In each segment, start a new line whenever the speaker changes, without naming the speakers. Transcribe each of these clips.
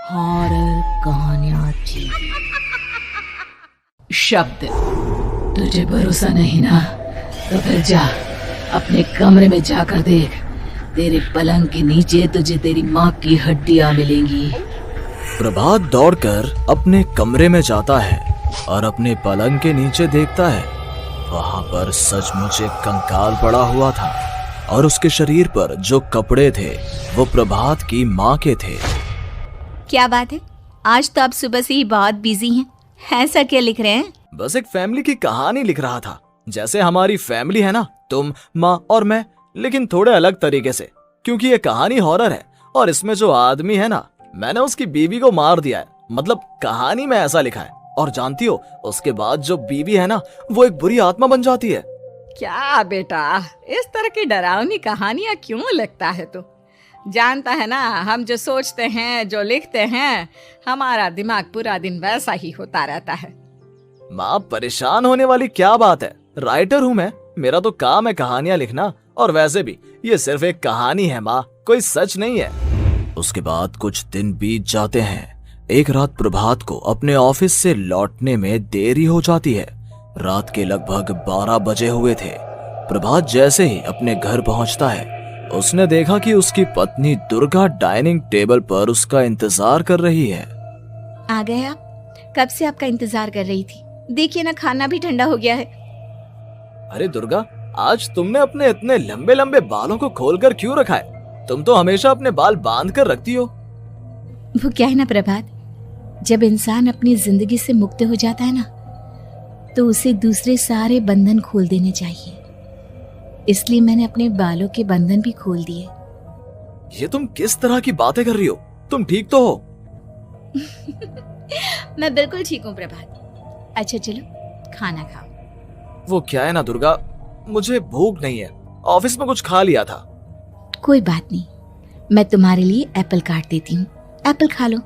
Horror कहानियां थी। शब्द, तुझे भरोसा नहीं ना, तो फिर जा अपने कमरे में जाकर देख। तेरे पलंग के नीचे तुझे तेरी माँ की हड्डियां मिलेंगी।
प्रभात दौड़कर अपने कमरे में जाता है और अपने पलंग के नीचे देखता है। वहां पर सचमुच एक कंकाल पड़ा हुआ था और उसके शरीर पर जो कपड़े थे वो प्रभात की माँ के थे।
क्या बात है, आज तो आप सुबह से ही बहुत बिजी हैं। ऐसा क्या लिख रहे हैं?
बस एक फैमिली की कहानी लिख रहा था। जैसे हमारी फैमिली है ना, तुम, माँ और मैं, लेकिन थोड़े अलग तरीके से, क्योंकि ये कहानी हॉरर है और इसमें जो आदमी है ना, मैंने उसकी बीवी को मार दिया है। मतलब कहानी में ऐसा लिखा है। और जानती हो, उसके बाद जो बीवी है ना, वो एक बुरी आत्मा बन जाती है।
क्या बेटा, इस तरह की डरावनी कहानियां क्यों लिखता है तू? जानता है ना, हम जो सोचते हैं, जो लिखते हैं, हमारा दिमाग पूरा दिन वैसा ही होता रहता है।
माँ, परेशान होने वाली क्या बात है? राइटर हूँ मैं, मेरा तो काम है कहानियां लिखना। और वैसे भी ये सिर्फ एक कहानी है माँ, कोई सच नहीं है। उसके बाद कुछ दिन बीत जाते हैं। एक रात प्रभात को अपने ऑफिस से लौटने में देरी हो जाती है। रात के लगभग 12 बजे हुए थे। प्रभात जैसे ही अपने घर पहुंचता है, उसने देखा कि उसकी पत्नी दुर्गा डाइनिंग टेबल पर उसका इंतजार कर रही है।
आ गए आप? कब से आपका इंतजार कर रही थी। देखिए ना, खाना भी ठंडा हो गया है।
अरे दुर्गा, आज तुमने अपने इतने लंबे लंबे बालों को खोलकर क्यों रखा है? तुम तो हमेशा अपने बाल बांध कर रखती हो।
वो क्या है ना प्रभात, जब इंसान अपनी जिंदगी से मुक्त हो जाता है ना, तो उसे दूसरे सारे बंधन खोल देने चाहिए। इसलिए मैंने अपने बालों के बंधन भी खोल दिए।
ये तुम किस तरह की बातें कर रही हो? तुम ठीक तो हो?
मैं बिल्कुल ठीक हूँ प्रभात। अच्छा चलो खाना खाओ।
वो क्या है ना दुर्गा, मुझे भूख नहीं है। ऑफिस में कुछ खा लिया था।
कोई बात नहीं, मैं तुम्हारे लिए एप्पल काट देती हूँ, एप्पल खा लो।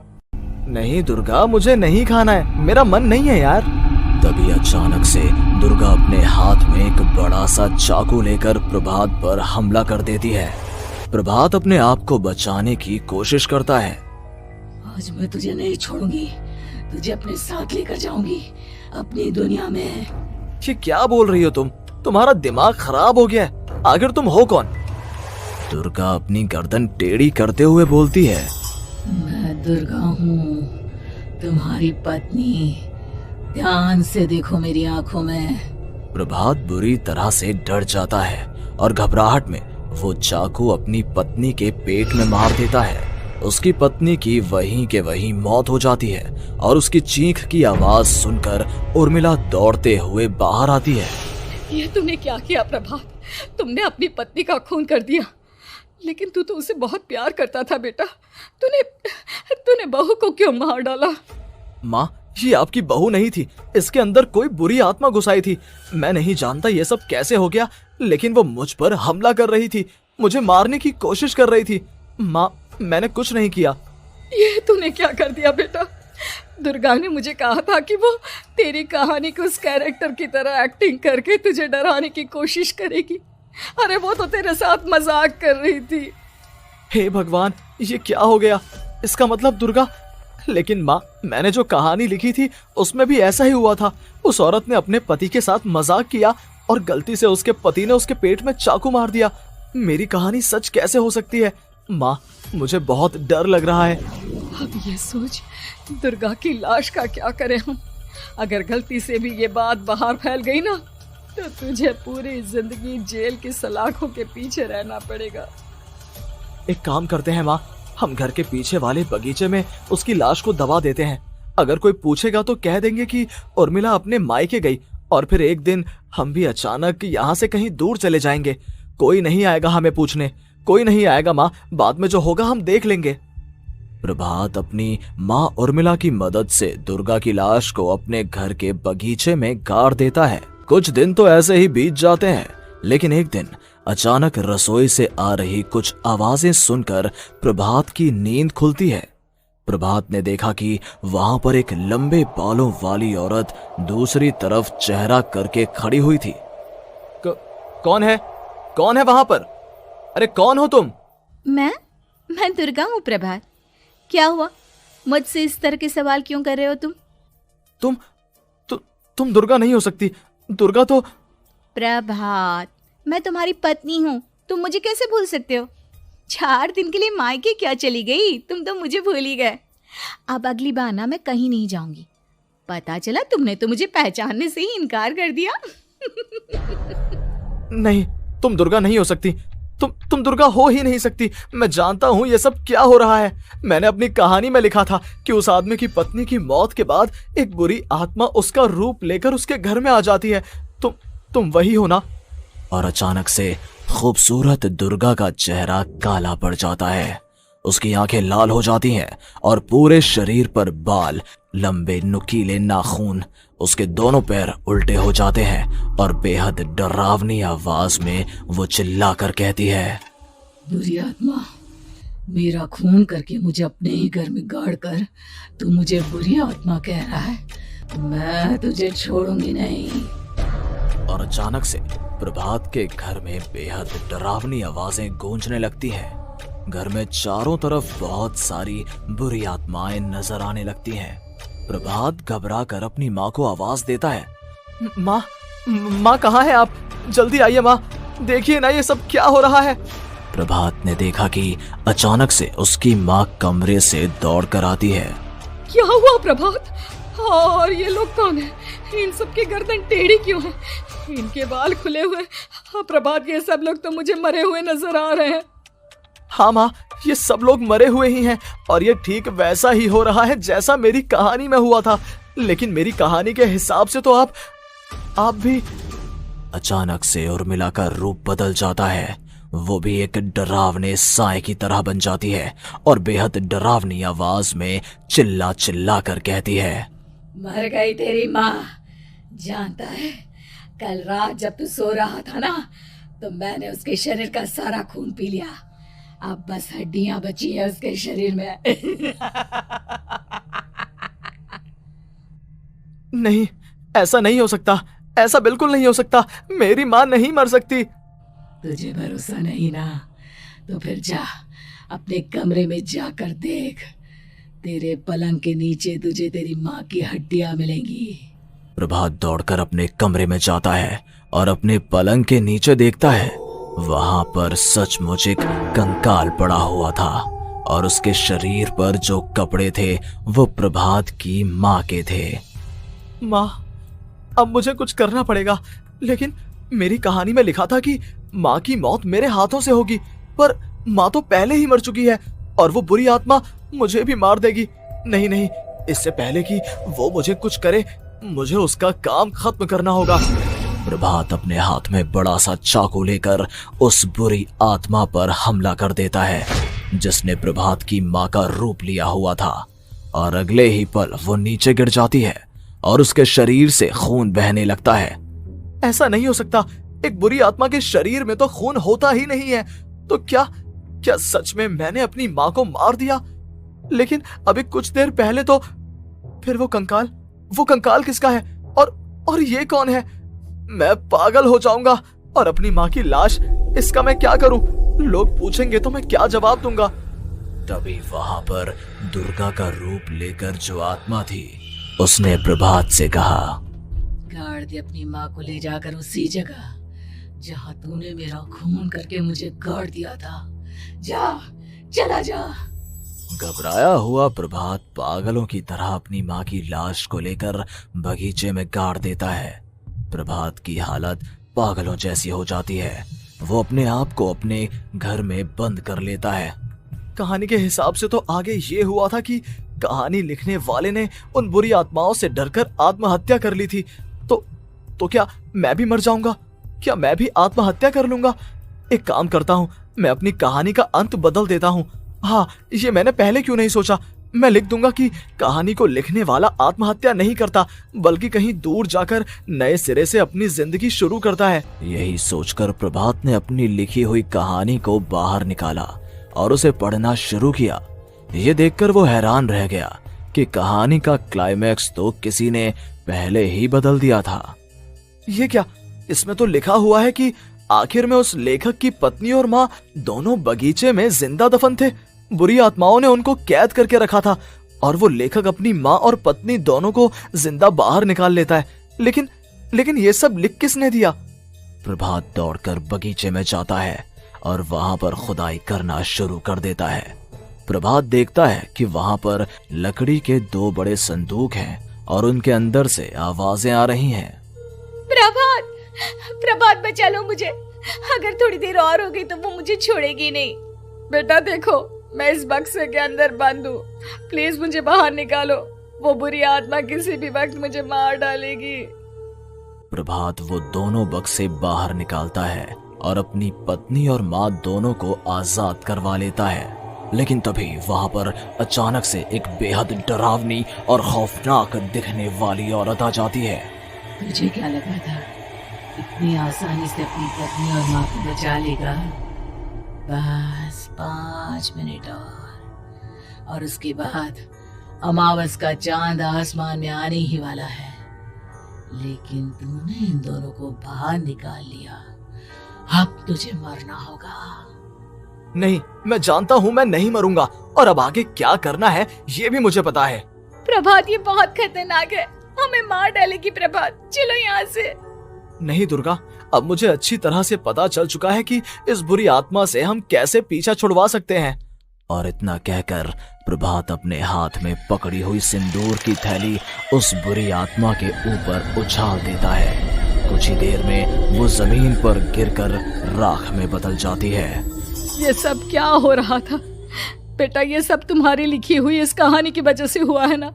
नहीं दुर्गा, मुझे नहीं खाना है, मेरा मन नहीं है यार। तभी अचानक से दुर्गा अपने हाथ में एक बड़ा सा चाकू लेकर प्रभात पर हमला कर देती है। प्रभात अपने आप को बचाने की कोशिश करता है।
आज मैं तुझे नहीं छोड़ूंगी, तुझे अपने साथ लेकर जाऊंगी अपनी दुनिया में।
ये क्या बोल रही हो तुम? तुम्हारा दिमाग खराब हो गया है। आखिर तुम हो कौन? दुर्गा अपनी गर्दन टेढ़ी करते हुए बोलती है,
मैं दुर्गा हूँ, तुम्हारी पत्नी। ध्यान से देखो मेरी आंखों में।
प्रभात बुरी तरह से डर जाता है और घबराहट में वो चाकू अपनी पत्नी के पेट में मार देता है। उसकी पत्नी की वहीं के वहीं मौत हो जाती है और उसकी चीख की आवाज सुनकर उर्मिला दौड़ते हुए बाहर आती है।
ये तूने क्या किया प्रभात? तुमने अपनी पत्नी का खून कर दिया। लेकिन तू तो उसे बहुत प्यार करता था बेटा। तूने बहू को क्यों मार डाला?
माँ, ये आपकी बहू नहीं थी, इसके अंदर कोई बुरी आत्मा घुसाई थी। मैं नहीं जानता ये सब कैसे हो गया, लेकिन वो मुझ पर हमला कर रही थी, मुझे मारने की कोशिश कर रही थी। माँ, मैंने कुछ नहीं किया।
ये तूने क्या कर दिया बेटा? दुर्गा ने मुझे कहा था कि वो तेरी कहानी को उस कैरेक्टर की तरह एक्टिंग करके तुझे डराने की कोशिश करेगी। अरे वो तो तेरे साथ मजाक कर रही थी।
हे भगवान, ये क्या हो गया? इसका मतलब दुर्गा। लेकिन माँ, मैंने जो कहानी लिखी थी उसमें भी ऐसा ही हुआ था। उस औरत ने अपने पति के साथ मजाक किया और गलती से उसके पति ने उसके पेट में चाकू मार दिया। मेरी कहानी सच कैसे हो सकती है? माँ, मुझे बहुत डर लग रहा है।
अब ये सोच, दुर्गा की लाश का क्या करें हम? अगर गलती से भी ये बात बाहर फैल गई ना, तो तुझे पूरी जिंदगी जेल की सलाखों के पीछे रहना पड़ेगा।
एक काम करते हैं माँ, हम घर के पीछे वाले बगीचे में उसकी लाश को दबा देते हैं। अगर कोई पूछेगा तो कह देंगे कि उर्मिला अपने मायके गई और फिर एक दिन हम भी अचानक यहाँ से कहीं दूर चले जाएंगे। कोई नहीं आएगा हमें पूछने, कोई नहीं आएगा माँ, बाद में जो होगा हम देख लेंगे। प्रभात अपनी माँ उर्मिला की मदद से दुर्गा की लाश को अपने घर के बगीचे में गाड़ देता है। कुछ दिन तो ऐसे ही बीत जाते हैं, लेकिन एक दिन अचानक रसोई से आ रही कुछ आवाजें सुनकर प्रभात की नींद खुलती है। प्रभात ने देखा कि वहां पर एक लंबे बालों वाली औरत दूसरी तरफ चेहरा करके खड़ी हुई थी। कौन है? कौन है वहां पर? अरे कौन हो तुम?
मैं दुर्गा हूँ प्रभात। क्या हुआ? मुझसे इस तरह के सवाल क्यों कर रहे हो तुम?
तुम दुर्गा नहीं हो सकती। दुर्गा तो
प्रभात, मैं तुम्हारी पत्नी हूँ, तुम मुझे कैसे भूल सकते हो? 4 दिन के लिए मायके क्या चली गई, तुम तो मुझे भूल ही गए। अब अगली बार ना मैं कहीं नहीं जाऊंगी। पता चला तुमने तो मुझे पहचानने से ही इनकार कर दिया।
नहीं, तुम दुर्गा नहीं हो सकती। तुम दुर्गा हो ही नहीं सकती। मैं जानता हूं ये सब क्या हो रहा है। मैंने अपनी कहानी में लिखा था कि उस आदमी की पत्नी की मौत के बाद एक बुरी आत्मा उसका रूप लेकर उसके घर में आ जाती है। तुम वही हो ना? और अचानक से खूबसूरत दुर्गा का चेहरा काला पड़ जाता है। उसकी आंखें लाल हो जाती हैं और पूरे शरीर पर बाल, लंबे नुकीले नाखून, उसके दोनों पैर उल्टे हो जाते हैं और बेहद डरावनी आवाज में वो चिल्लाकर कहती है,
बुरी आत्मा, मेरा खून करके मुझे अपने ही घर में गाड़ कर तू मुझे बुरी आत्मा कह रहा है? मैं तुझे छोड़ूंगी नहीं।
और अचानक से प्रभात के घर में बेहद डरावनी आवाजें गूंजने लगती हैं। घर में चारों तरफ बहुत सारी बुरी आत्माएं नजर आने लगती हैं। प्रभात घबरा कर अपनी माँ को आवाज देता है, माँ कहाँ है आप? जल्दी आइए माँ, देखिए ना ये सब क्या हो रहा है। प्रभात ने देखा कि अचानक से उसकी माँ कमरे से दौड़ कर आती है।
क्या हुआ प्रभात? और ये लोग कौन है? इन सब की गर्दन टेढ़ी क्यों है? इनके बाल खुले हुए। हाँ प्रभात, ये सब लोग तो मुझे मरे हुए नजर आ रहे हैं।
हाँ माँ, ये सब लोग मरे हुए ही हैं और ये ठीक वैसा ही हो रहा है जैसा मेरी कहानी में हुआ था। लेकिन मेरी कहानी के हिसाब से तो आप भी। अचानक से उर्मिला का रूप बदल जाता है। वो भी एक डरावने साए की तरह बन जाती है और बेहद डरावनी आवाज में चिल्ला चिल्ला कर कहती है,
मर गई तेरी माँ। जानता है, कल रात जब तू सो रहा था ना, तो मैंने उसके शरीर का सारा खून पी लिया। अब बस हड्डियां बची है उसके शरीर में।
नहीं, ऐसा नहीं हो सकता। ऐसा बिल्कुल नहीं हो सकता। मेरी माँ नहीं मर सकती।
तुझे भरोसा नहीं ना? तो फिर जा, अपने कमरे में जाकर देख। तेरे पलंग के नीचे तुझे तेरी माँ की हड्डियां मिलेंगी।
प्रभात दौड़कर अपने कमरे में जाता है और अपने पलंग के नीचे देखता है। वहां पर सचमुच एक कंकाल पड़ा हुआ था और उसके शरीर पर जो कपड़े थे वो प्रभात की माँ के थे। माँ, अब मुझे कुछ करना पड़ेगा। लेकिन मेरी कहानी में लिखा था कि माँ की मौत मेरे हाथों से होगी, पर माँ तो पहले ही मर चुकी है और वो बुरी आत्मा मुझे भी मार देगी। नहीं, इससे पहले कि वो मुझे कुछ करे, मुझे उसका काम खत्म करना होगा। प्रभात अपने हाथ में बड़ा सा चाकू लेकर उस बुरी आत्मा पर हमला कर देता है जिसने प्रभात की माँ का रूप लिया हुआ था, और अगले ही पल वो नीचे गिर जाती है और उसके शरीर से खून बहने लगता है। ऐसा नहीं हो सकता। एक बुरी आत्मा के शरीर में तो खून होता ही नहीं है। तो क्या सच में मैंने अपनी माँ को मार दिया? लेकिन अभी कुछ देर पहले तो फिर वो कंकाल किसका है? और ये कौन है? मैं पागल हो जाऊंगा। और अपनी माँ की लाश, इसका मैं क्या करूं? लोग पूछेंगे तो मैं क्या जवाब दूंगा? तभी वहां पर दुर्गा का रूप लेकर जो आत्मा थी उसने प्रभात से कहा,
गाड़ दे अपनी माँ को ले जाकर उसी जगह जहाँ तूने मेरा खून करके मुझे गाड़ दिया था। जा, चला जा।
घबराया हुआ प्रभात पागलों की तरह अपनी माँ की लाश को लेकर बगीचे में गाड़ देता है। प्रभात की हालत पागलों जैसी हो जाती है। वो अपने आप को अपने घर में बंद कर लेता है। कहानी के हिसाब से तो आगे ये हुआ था कि कहानी लिखने वाले ने उन बुरी आत्माओं से डरकर आत्महत्या कर ली थी। तो क्या मैं भी मर जाऊंगा? क्या मैं भी आत्महत्या कर लूंगा? एक काम करता हूँ, मैं अपनी कहानी का अंत बदल देता हूँ। हाँ, ये मैंने पहले क्यों नहीं सोचा। मैं लिख दूंगा कि कहानी को लिखने वाला आत्महत्या नहीं करता, बल्कि कहीं दूर जाकर नए सिरे से अपनी जिंदगी शुरू करता है। यही सोचकर प्रभात ने अपनी लिखी हुई कहानी को बाहर निकाला और उसे पढ़ना शुरू किया। ये देखकर वो हैरान रह गया कि कहानी का क्लाइमैक्स तो किसी ने पहले ही बदल दिया था। ये क्या? इसमें तो लिखा हुआ है कि आखिर में उस लेखक की पत्नी और माँ दोनों बगीचे में जिंदा दफन थे। बुरी आत्माओं ने उनको कैद करके रखा था और वो लेखक अपनी माँ और पत्नी दोनों को जिंदा बाहर निकाल लेता है। लेकिन ये सब लिख किसने दिया? प्रभात दौड़कर बगीचे में जाता है और वहां पर खुदाई करना शुरू कर देता है। प्रभात देखता है कि वहां पर लकड़ी के 2 बड़े संदूक हैं और उनके अंदर से आवाजें आ रही हैं।
प्रभात बचा लो मुझे, अगर थोड़ी देर और हो गई तो वो मुझे छोड़ेगी नहीं।
बेटा देखो, मैं इस बक्से के अंदर बंद हूँ, प्लीज मुझे बाहर निकालो, वो बुरी आत्मा किसी भी वक्त मुझे मार डालेगी।
प्रभात वो दोनों बक्से बाहर निकालता है और अपनी पत्नी और माँ दोनों को आजाद करवा लेता है। लेकिन तभी वहां पर अचानक से एक बेहद डरावनी और खौफनाक दिखने वाली औरत आ जाती है।
तुझे क्या लगा था इतनी आसानी से अपनी पत्नी और माँ को बचा लेगा? बस 5 मिनट और उसके बाद अमावस का चांद आसमान में आने ही वाला है। लेकिन तूने इन दोनों को बाहर निकाल लिया, अब तुझे मरना होगा।
नहीं, मैं जानता हूँ मैं नहीं मरूंगा, और अब आगे क्या करना है ये भी मुझे पता है।
प्रभात ये बहुत खतरनाक है, हमें मार डालेगी प्रभात, चलो यहाँ से।
नहीं दुर्गा, अब मुझे अच्छी तरह से पता चल चुका है कि इस बुरी आत्मा से हम कैसे पीछा छुड़वा सकते हैं। और इतना कहकर प्रभात अपने हाथ में पकड़ी हुई सिंदूर की थैली उस बुरी आत्मा के ऊपर उछाल देता है। कुछ ही देर में वो जमीन पर गिरकर राख में बदल जाती है।
ये सब क्या हो रहा था बेटा? ये सब तुम्हारी लिखी हुई इस कहानी की वजह से हुआ है ना?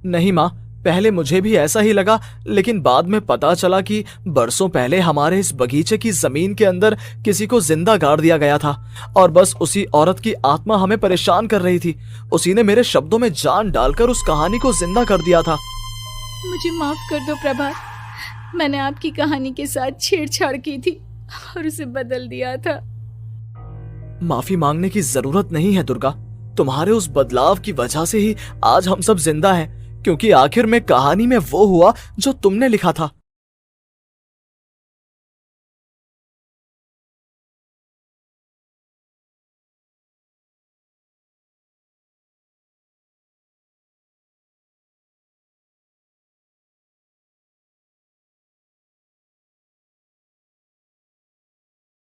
नहीं माँ, पहले मुझे भी ऐसा ही लगा, लेकिन बाद में पता चला कि बरसों पहले हमारे इस बगीचे की जमीन के अंदर किसी को जिंदा गाड़ दिया गया था और बस उसी औरत की आत्मा हमें परेशान कर रही थी। उसी ने मेरे शब्दों में जान डालकर उस कहानी को जिंदा कर दिया था।
मुझे माफ कर दो प्रभात, मैंने आपकी कहानी के साथ छेड़छाड़ की थी और उसे बदल दिया था।
माफी मांगने की जरूरत नहीं है दुर्गा, तुम्हारे उस बदलाव की वजह से ही आज हम सब जिंदा हैं, क्योंकि आखिर में कहानी में वो हुआ जो तुमने लिखा था।